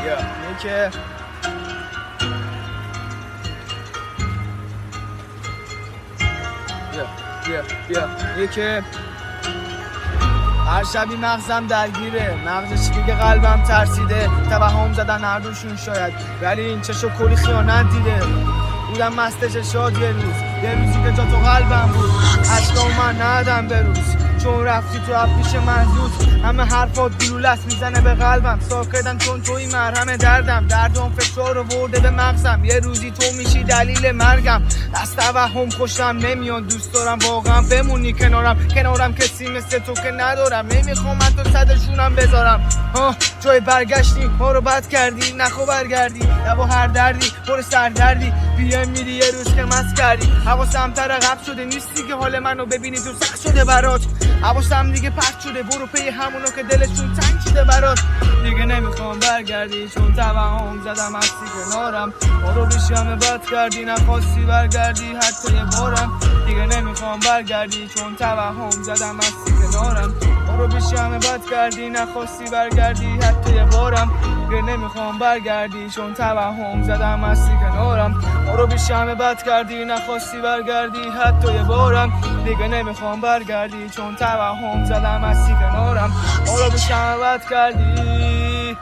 که که هر شبی مغزم درگیره، مغزش میگه قلبم ترسیده، توهم زدن هر دوشون شاید، ولی این چشو کلی خیانت دیده. بودم مست چشات یه روزی که جا تو قلبم بود، عشقا من ندم به روز، چون رفتی تو پیش من زود. همه حرفات گلولست میزنه به قلبم، ساکتم چون توی مرهم دردم فشار ورده به مغزم. یه روزی تو میشی دلیل مرگم، از توهم خوشم نمیاد، دوست دارم واقعا بمونی کنارم کسی مثل تو که ندارم. نمیخوام من تو صدشونم بذارم. جای برگشتی ما رو بد کردی، نخو برگردی با هر دردی پر سردردی، بیای میری یه روز که مست کردی. حواسم ترقب شده نیستی که حال منو ببینی تو سخت شده برات، حواسم دیگه پرت شده برو پی همونو که دلشون تنگ شده برات. دیگه نمیخوام برگردی چون توهم زدم هستی کنارم، ما رو بیشی همه بد کردی نخواستی برگردی حتی یه بارم. دیگه نمیخوام برگردی چون توهم زدم هستی کنارم، ما رو بیشی همه بد کردی نخواستی برگردی حتی یه بارم. دیگه نمیخوام برگردی چون توهم زدم هستی کنارم، ما رو بیشی همه بد کردی نخواستی برگردی حتی یه بارم. دیگه نمیخوام برگردی چون توهم زدم هستی کنارم، ما رو بیشی همه بد کردی.